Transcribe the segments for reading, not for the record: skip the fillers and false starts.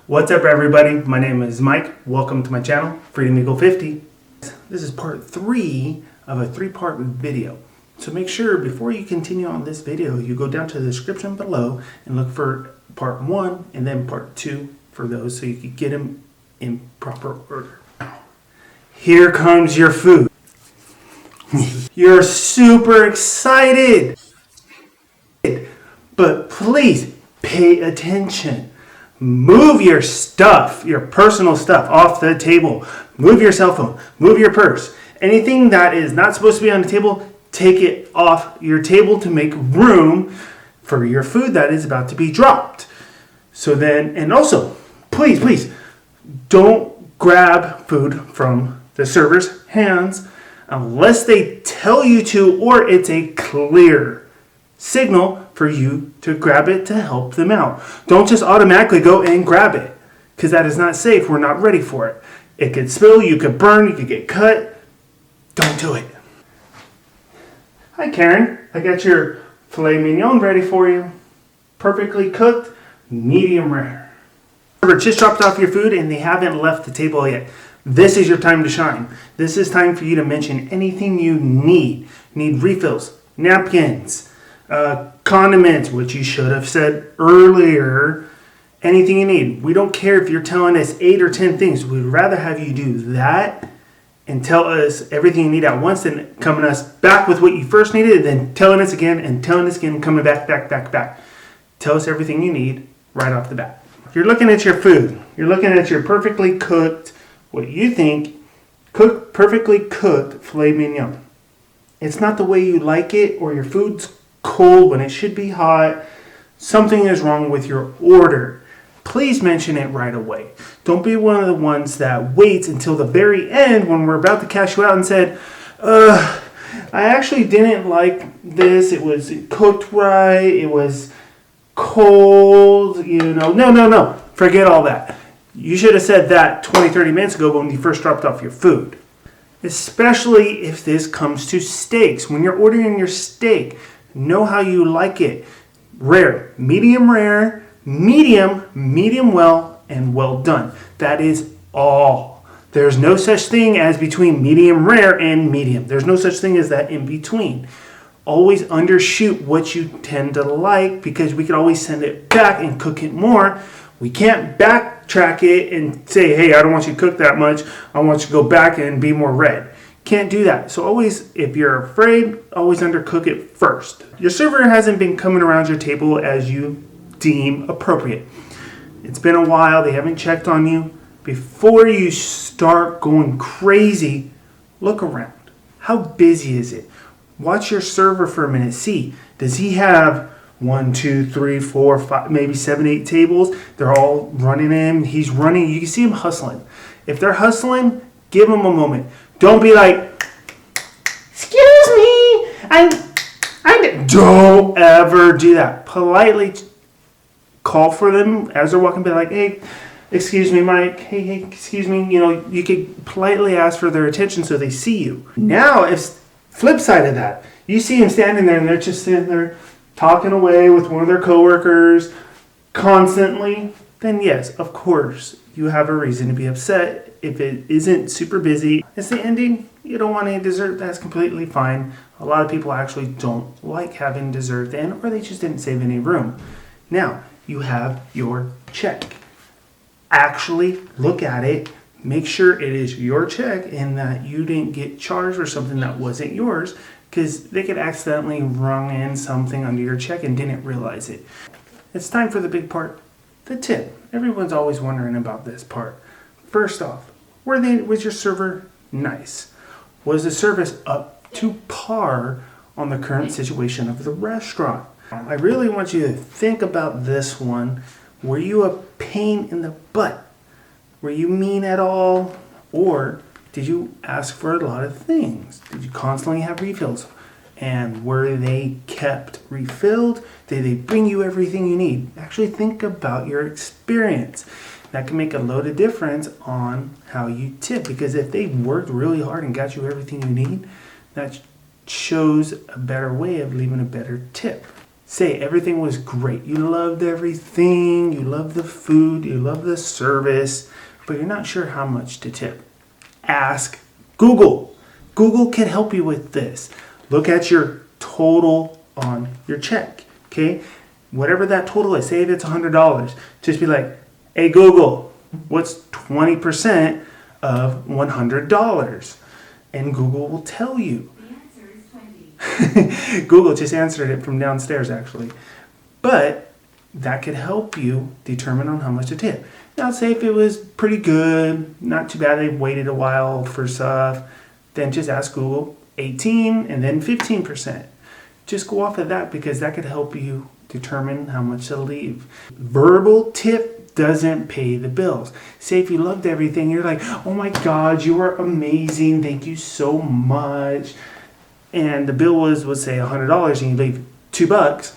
What's up, everybody? My name is Mike. Welcome to my channel, Freedom Eagle 50. This is part 3 of a 3-part video. So make sure before you continue on this video, you go down to the description below and look for part 1 and then part 2 for those so you can get them in proper order. Here comes your food. You're super excited. But please pay attention. Move your stuff, your personal stuff off the table. Move your cell phone, move your purse. Anything that is not supposed to be on the table, take it off your table to make room for your food that is about to be dropped. So then, and also, please, don't grab food from the server's hands unless they tell you to, or it's a clear signal for you to grab it to help them out. Don't just automatically go and grab it, because that is not safe. We're not ready for it. It could spill, you could burn, you could get cut. Don't do it. Hi Karen, I got your filet mignon ready for you. Perfectly cooked, medium rare. Just dropped off your food and they haven't left the table yet. This is your time to shine. This is time for you to mention anything you need. You need refills, napkins, condiments, which you should have said earlier. Anything you need. We don't care if you're telling us 8 or 10 things. We'd rather have you do that and tell us everything you need at once than coming us back with what you first needed and then telling us again and telling us again and coming back. Tell us everything you need right off the bat. You're looking at your food. You're looking at your perfectly cooked, what you think, perfectly cooked filet mignon. It's not the way you like it, or your food's cold when it should be hot. Something is wrong with your order. Please mention it right away. Don't be one of the ones that waits until the very end when we're about to cash you out and said, I actually didn't like this. It was cooked right. It was cold, No. Forget all that. You should have said that 20, 30 minutes ago when you first dropped off your food. Especially if this comes to steaks. When you're ordering your steak, know how you like it. Rare, medium, medium well, and well done. That is all. There's no such thing as between medium rare and medium. There's no such thing as that in between. Always undershoot what you tend to like, because we can always send it back and cook it more. We can't backtrack it and say, hey, I don't want you to cook that much. I want you to go back and be more red. Can't do that. So always, if you're afraid, always undercook it first. Your server hasn't been coming around your table as you deem appropriate. It's been a while. They haven't checked on you. Before you start going crazy, look around. How busy is it? Watch your server for a minute. See, does he have 1, 2, 3, 4, 5, maybe 7, 8 tables? They're all running in. He's running. You can see him hustling. If they're hustling, give them a moment. Don't be like, excuse me, don't ever do that. Politely call for them as they're walking by, like, hey, excuse me, Mike. Hey, excuse me. You could politely ask for their attention so they see you. Now, if flip side of that, you see them standing there and they're just sitting there talking away with one of their coworkers constantly, then yes, of course, you have a reason to be upset. If it isn't super busy, it's the ending. You don't want any dessert, that's completely fine. A lot of people actually don't like having dessert then, or they just didn't save any room. Now, you have your check. Actually look at it. Make sure it is your check and that you didn't get charged for something that wasn't yours, because they could accidentally rung in something under your check and didn't realize it. It's time for the big part, the tip. Everyone's always wondering about this part. First off, was your server nice? Was the service up to par on the current situation of the restaurant? I really want you to think about this one. Were you a pain in the butt? Were you mean at all? Or did you ask for a lot of things? Did you constantly have refills? And were they kept refilled? Did they bring you everything you need? Actually think about your experience. That can make a load of difference on how you tip, because if they worked really hard and got you everything you need, that shows a better way of leaving a better tip. Say everything was great. You loved everything. You loved the food. You loved the service, but you're not sure how much to tip. Ask Google. Google can help you with this. Look at your total on your check. Okay? Whatever that total is, say if it's $100, just be like, hey Google, what's 20% of $100? And Google will tell you. Google just answered it from downstairs, actually. But that could help you determine on how much to tip. Now, say if it was pretty good, not too bad, they waited a while for stuff, then just ask Google 18 and then 15%. Just go off of that because that could help you determine how much to leave. Verbal tip doesn't pay the bills. Say if you loved everything, you're like, oh my God, you are amazing. Thank you so much. And the bill was say $100 and you leave $2,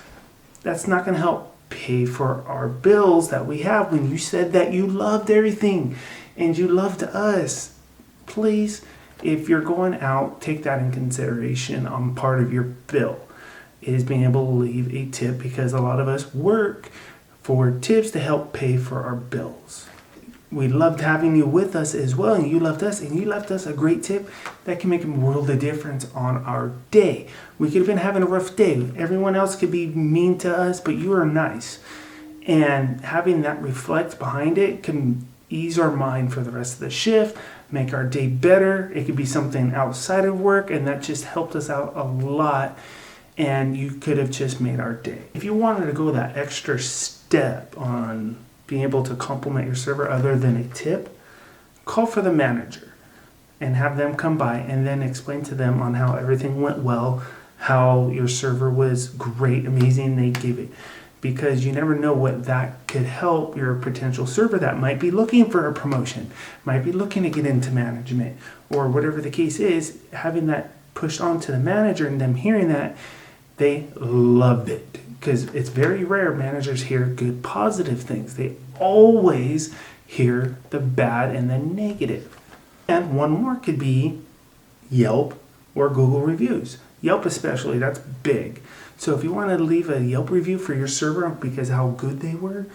that's not going to help pay for our bills that we have when you said that you loved everything and you loved us. Please, if you're going out, take that in consideration on part of your bill, is being able to leave a tip because a lot of us work for tips to help pay for our bills. We loved having you with us as well, and you loved us, and you left us a great tip that can make a world of difference on our day. We could have been having a rough day. Everyone else could be mean to us, but you are nice. And having that reflect behind it can ease our mind for the rest of the shift, make our day better. It could be something outside of work, and that just helped us out a lot. And you could have just made our day. If you wanted to go that extra step on being able to compliment your server other than a tip, call for the manager and have them come by and then explain to them on how everything went well, how your server was great, amazing, they gave it. Because you never know what that could help your potential server that might be looking for a promotion, might be looking to get into management, or whatever the case is, having that pushed on to the manager and them hearing that, they loved it. Because it's very rare managers hear good positive things. They always hear the bad and the negative. And one more could be Yelp or Google reviews. Yelp especially, that's big. So if you want to leave a Yelp review for your server because how good they were,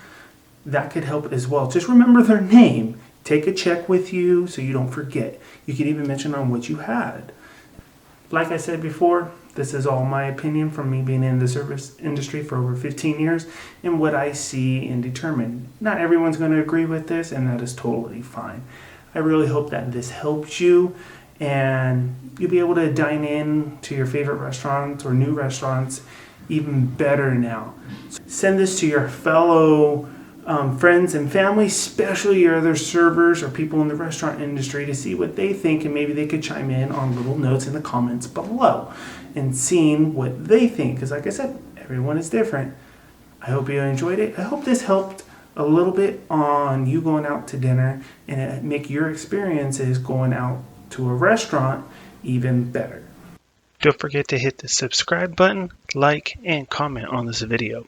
that could help as well. Just remember their name. Take a check with you so you don't forget. You could even mention on what you had. Like I said before, this is all my opinion from me being in the service industry for over 15 years and what I see and determine. Not everyone's going to agree with this, and that is totally fine. I really hope that this helps you and you'll be able to dine in to your favorite restaurants or new restaurants even better now. Send this to your fellow friends and family, especially your other servers or people in the restaurant industry, to see what they think, and maybe they could chime in on little notes in the comments below and seeing what they think, because like I said, everyone is different. I hope you enjoyed it. I hope this helped a little bit on you going out to dinner and make your experiences going out to a restaurant even better. Don't forget to hit the subscribe button, like, and comment on this video.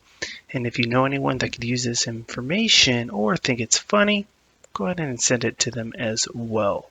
And if you know anyone that could use this information or think it's funny, go ahead and send it to them as well.